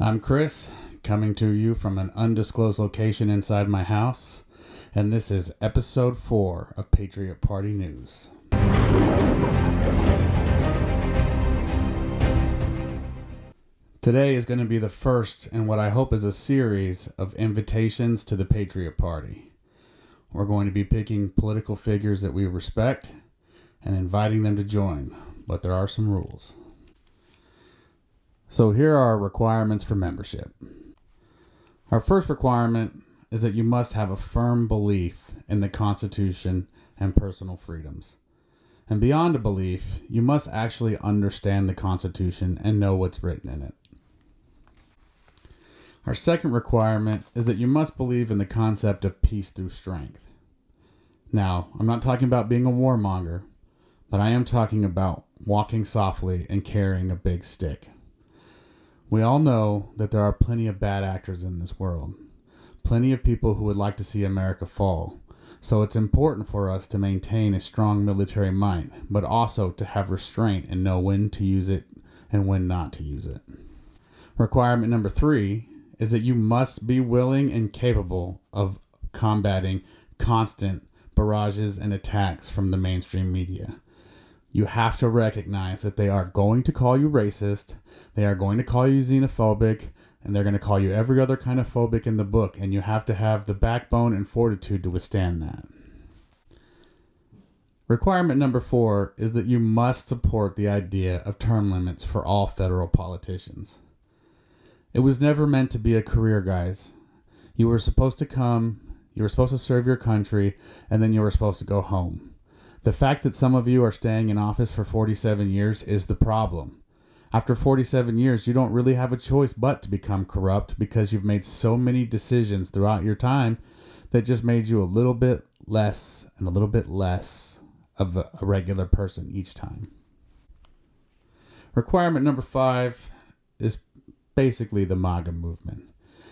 I'm Chris, coming to you from an undisclosed location inside my house, and this is episode 4 of Patriot Party News. Today is going to be the first in what I hope is a series of invitations to the Patriot Party. We're going to be picking political figures that we respect and inviting them to join, but there are some rules. So here are our requirements for membership. Our first requirement is that you must have a firm belief in the Constitution and personal freedoms. And beyond a belief, you must actually understand the Constitution and know what's written in it. Our second requirement is that you must believe in the concept of peace through strength. Now, I'm not talking about being a warmonger, but I am talking about walking softly and carrying a big stick. We all know that there are plenty of bad actors in this world, plenty of people who would like to see America fall. So it's important for us to maintain a strong military might, but also to have restraint and know when to use it and when not to use it. Requirement number 3 is that you must be willing and capable of combating constant barrages and attacks from the mainstream media. You have to recognize that they are going to call you racist, they are going to call you xenophobic, and they're going to call you every other kind of phobic in the book, and you have to have the backbone and fortitude to withstand that. Requirement number 4 is that you must support the idea of term limits for all federal politicians. It was never meant to be a career, guys. You were supposed to come, you were supposed to serve your country, and then you were supposed to go home. The fact that some of you are staying in office for 47 years is the problem. After 47 years, you don't really have a choice but to become corrupt because you've made so many decisions throughout your time that just made you a little bit less and a little bit less of a regular person each time. Requirement number 5 is basically the MAGA movement.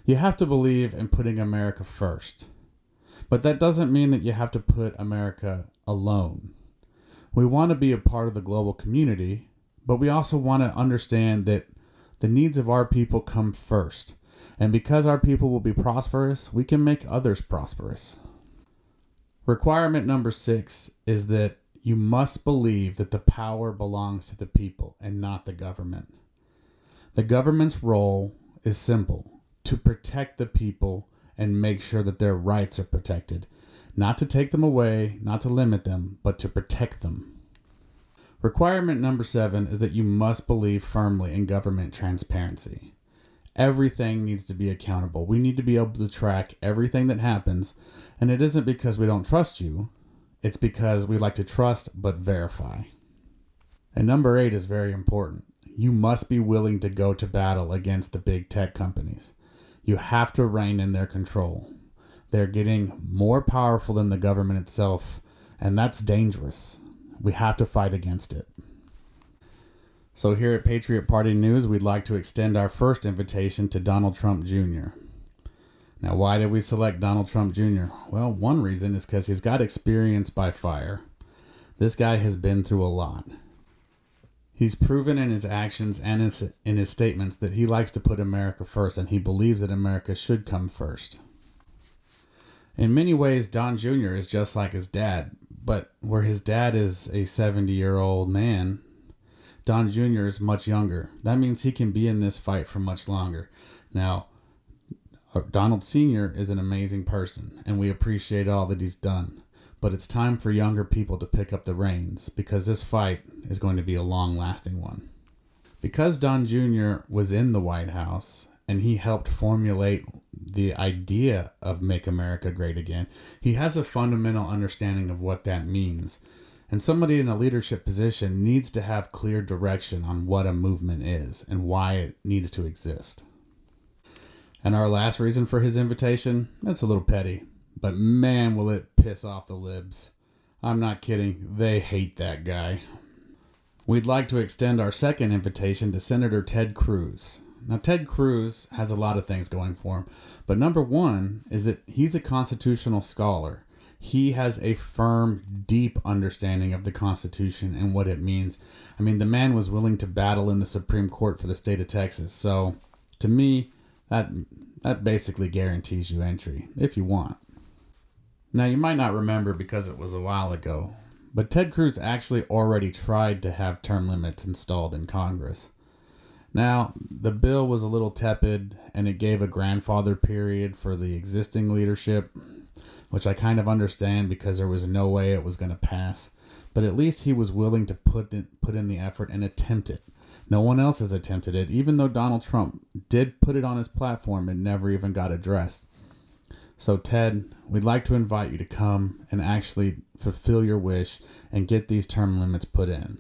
You have to believe in putting America first. But that doesn't mean that you have to put America alone. We want to be a part of the global community, but we also want to understand that the needs of our people come first. And because our people will be prosperous, we can make others prosperous. Requirement number 6 is that you must believe that the power belongs to the people and not the government. The government's role is simple: to protect the people and make sure that their rights are protected. Not to take them away, not to limit them, but to protect them. Requirement number 7 is that you must believe firmly in government transparency. Everything needs to be accountable. We need to be able to track everything that happens, and it isn't because we don't trust you, it's because we like to trust but verify. And number 8 is very important. You must be willing to go to battle against the big tech companies. You have to rein in their control. They're getting more powerful than the government itself, and that's dangerous. We have to fight against it. So here at Patriot Party News, we'd like to extend our first invitation to Donald Trump Jr. Now, why did we select Donald Trump Jr.? Well, one reason is because he's got experience by fire. This guy has been through a lot. He's proven in his actions and in his statements that he likes to put America first, and he believes that America should come first. In many ways, Don Jr. is just like his dad, but where his dad is a 70-year-old man, Don Jr. is much younger. That means he can be in this fight for much longer. Now, Donald Sr. is an amazing person, and we appreciate all that he's done. But it's time for younger people to pick up the reins because this fight is going to be a long-lasting one. Because Don Jr. was in the White House and he helped formulate the idea of Make America Great Again, he has a fundamental understanding of what that means. And somebody in a leadership position needs to have clear direction on what a movement is and why it needs to exist. And our last reason for his invitation, it's a little petty. But man, will it piss off the libs. I'm not kidding. They hate that guy. We'd like to extend our second invitation to Senator Ted Cruz. Now, Ted Cruz has a lot of things going for him. But number 1 is that he's a constitutional scholar. He has a firm, deep understanding of the Constitution and what it means. I mean, the man was willing to battle in the Supreme Court for the state of Texas. So To me, that basically guarantees you entry, if you want. Now, you might not remember because it was a while ago, but Ted Cruz actually already tried to have term limits installed in Congress. Now, the bill was a little tepid, and it gave a grandfather period for the existing leadership, which I kind of understand because there was no way it was going to pass. But at least he was willing to put in the effort and attempt it. No one else has attempted it. Even though Donald Trump did put it on his platform, it never even got addressed. So, Ted, we'd like to invite you to come and actually fulfill your wish and get these term limits put in.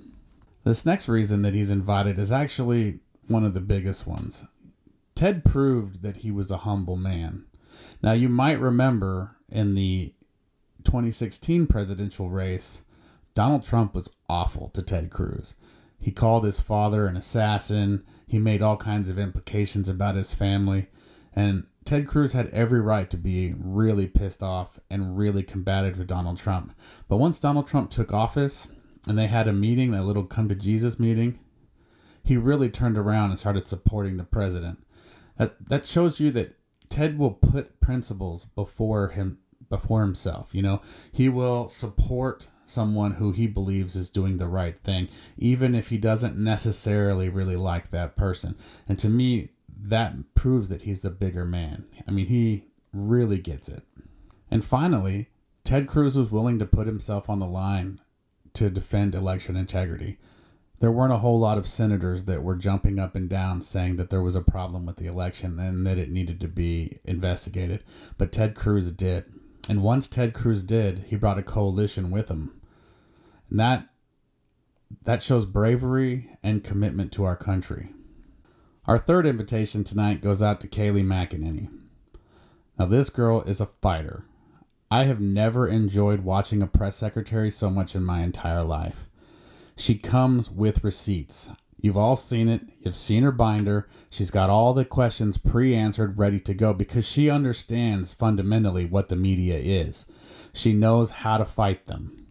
This next reason that he's invited is actually one of the biggest ones. Ted proved that he was a humble man. Now, you might remember in the 2016 presidential race, Donald Trump was awful to Ted Cruz. He called his father an assassin. He made all kinds of implications about his family. And Ted Cruz had every right to be really pissed off and really combative with Donald Trump. But once Donald Trump took office and they had a meeting, that little come to Jesus meeting, he really turned around and started supporting the president. That shows you that Ted will put principles before himself. You know, he will support someone who he believes is doing the right thing, even if he doesn't necessarily really like that person. And to me, that proves that he's the bigger man. I mean, he really gets it. And finally, Ted Cruz was willing to put himself on the line to defend election integrity. There weren't a whole lot of senators that were jumping up and down saying that there was a problem with the election and that it needed to be investigated. But Ted Cruz did. And once Ted Cruz did, he brought a coalition with him. And that shows bravery and commitment to our country. Our third invitation tonight goes out to Kaylee Mcinenny. Now, this girl is a fighter. I have never enjoyed watching a press secretary so much in my entire life. She comes with receipts. You've all seen it. You've seen her binder. She's got all the questions pre-answered, ready to go, because she understands fundamentally what the media is. She knows how to fight them.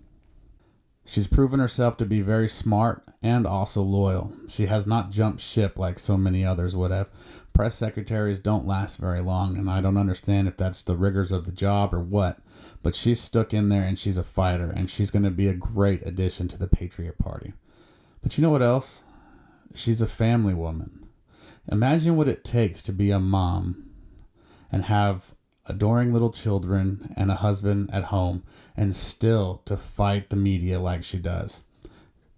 She's proven herself to be very smart and also loyal. She has not jumped ship like so many others would have. Press secretaries don't last very long, and I don't understand if that's the rigors of the job or what, but she's stuck in there and she's a fighter, and she's going to be a great addition to the Patriot Party. But you know what else? She's a family woman. Imagine what it takes to be a mom and have adoring little children and a husband at home and still to fight the media like she does.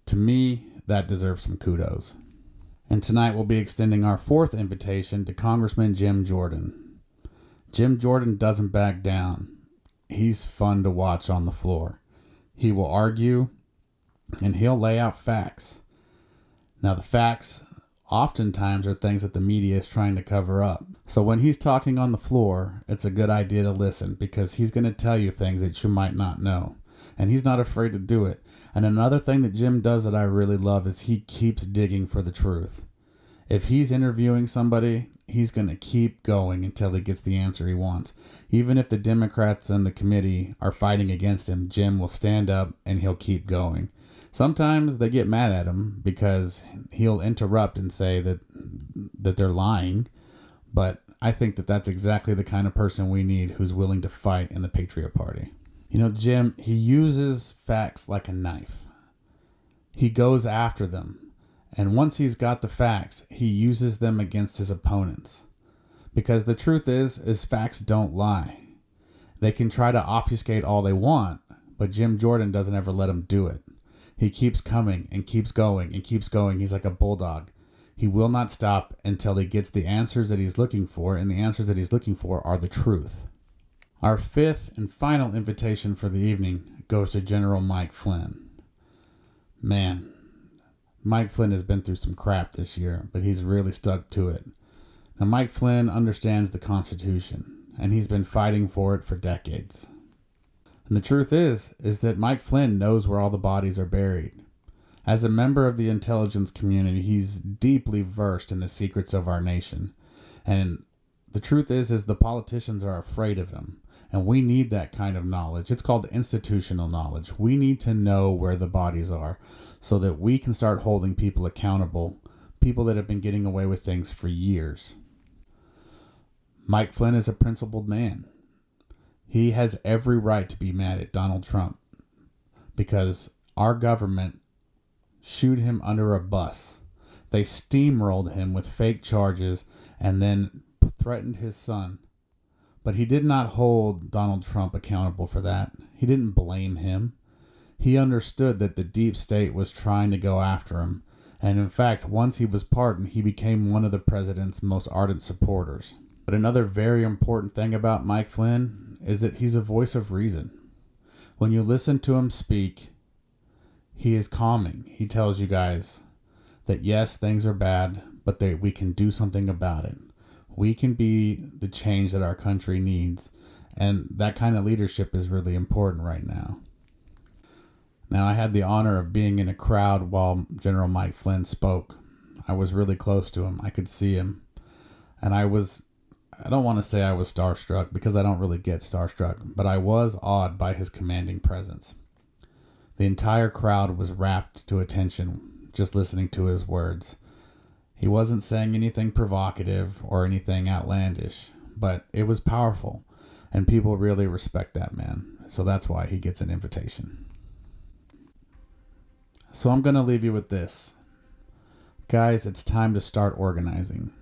To me, that deserves some kudos. And tonight we'll be extending our fourth invitation to Congressman Jim Jordan. Jim Jordan doesn't back down. He's fun to watch on the floor. He will argue and he'll lay out facts. Now, the facts oftentimes are things that the media is trying to cover up. So when he's talking on the floor, it's a good idea to listen, because he's going to tell you things that you might not know. And he's not afraid to do it. And another thing that Jim does that I really love is he keeps digging for the truth. If he's interviewing somebody, he's going to keep going until he gets the answer he wants. Even if the Democrats and the committee are fighting against him, Jim will stand up and he'll keep going. Sometimes they get mad at him because he'll interrupt and say that they're lying. But I think that that's exactly the kind of person we need, who's willing to fight in the Patriot Party. You know, Jim, he uses facts like a knife. He goes after them. And once he's got the facts, he uses them against his opponents. Because the truth is facts don't lie. They can try to obfuscate all they want, but Jim Jordan doesn't ever let them do it. He keeps coming and keeps going and keeps going. He's like a bulldog. He will not stop until he gets the answers that he's looking for, and the answers that he's looking for are the truth. Our fifth and final invitation for the evening goes to General Mike Flynn. Man, Mike Flynn has been through some crap this year, but he's really stuck to it. Now, Mike Flynn understands the Constitution, and he's been fighting for it for decades. And the truth is that Mike Flynn knows where all the bodies are buried. As a member of the intelligence community, he's deeply versed in the secrets of our nation. And the truth is the politicians are afraid of him. And we need that kind of knowledge. It's called institutional knowledge. We need to know where the bodies are so that we can start holding people accountable, people that have been getting away with things for years. Mike Flynn is a principled man. He has every right to be mad at Donald Trump because our government shooed him under a bus. They steamrolled him with fake charges and then threatened his son. But he did not hold Donald Trump accountable for that. He didn't blame him. He understood that the deep state was trying to go after him. And in fact, once he was pardoned, he became one of the president's most ardent supporters. But another very important thing about Mike Flynn is that he's a voice of reason. When you listen to him speak, he is calming. He tells you guys that yes, things are bad, but we can do something about it. We can be the change that our country needs. And that kind of leadership is really important right now. Now, I had the honor of being in a crowd while General Mike Flynn spoke. I was really close to him. I could see him. And I don't want to say I was starstruck because I don't really get starstruck, but I was awed by his commanding presence. The entire crowd was rapt to attention just listening to his words. He wasn't saying anything provocative or anything outlandish, but it was powerful, and people really respect that man. So that's why he gets an invitation. So I'm going to leave you with this. Guys, it's time to start organizing.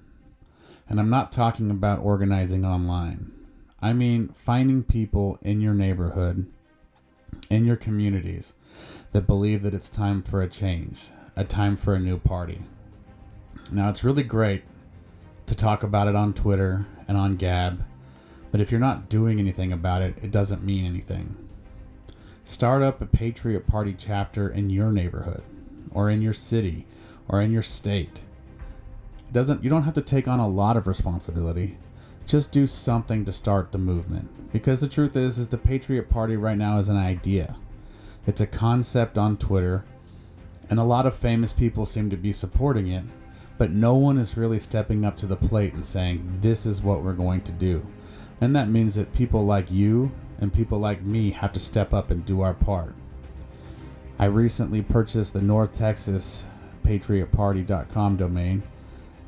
And I'm not talking about organizing online. I mean finding people in your neighborhood, in your communities, that believe that it's time for a change, a time for a new party. Now, it's really great to talk about it on Twitter and on Gab, but if you're not doing anything about it, it doesn't mean anything. Start up a Patriot Party chapter in your neighborhood, or in your city, or in your state. You don't have to take on a lot of responsibility. Just do something to start the movement. Because the truth is the Patriot Party right now is an idea. It's a concept on Twitter, and a lot of famous people seem to be supporting it, but no one is really stepping up to the plate and saying, this is what we're going to do. And that means that people like you and people like me have to step up and do our part. I recently purchased the North Texas Thepatriotparty.com domain,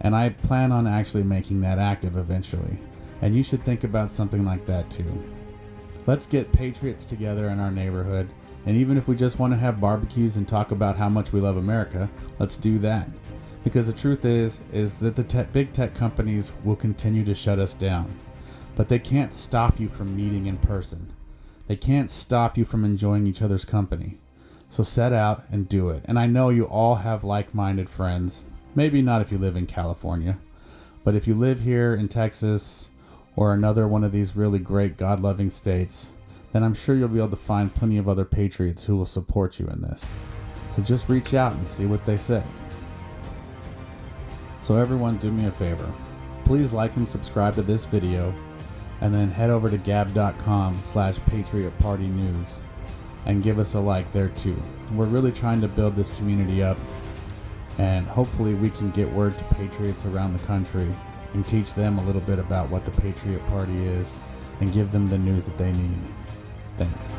and I plan on actually making that active eventually. And you should think about something like that too. Let's get patriots together in our neighborhood, and even if we just want to have barbecues and talk about how much we love America, let's do that. Because the truth is that the big tech companies will continue to shut us down. But they can't stop you from meeting in person. They can't stop you from enjoying each other's company. So set out and do it. And I know you all have like-minded friends. Maybe not if you live in California. But if you live here in Texas or another one of these really great God-loving states, then I'm sure you'll be able to find plenty of other patriots who will support you in this. So just reach out and see what they say. So everyone, do me a favor. Please like and subscribe to this video, and then head over to gab.com/PatriotParty.news and give us a like there too. We're really trying to build this community up, and hopefully we can get word to patriots around the country and teach them a little bit about what the Patriot Party is and give them the news that they need. Thanks.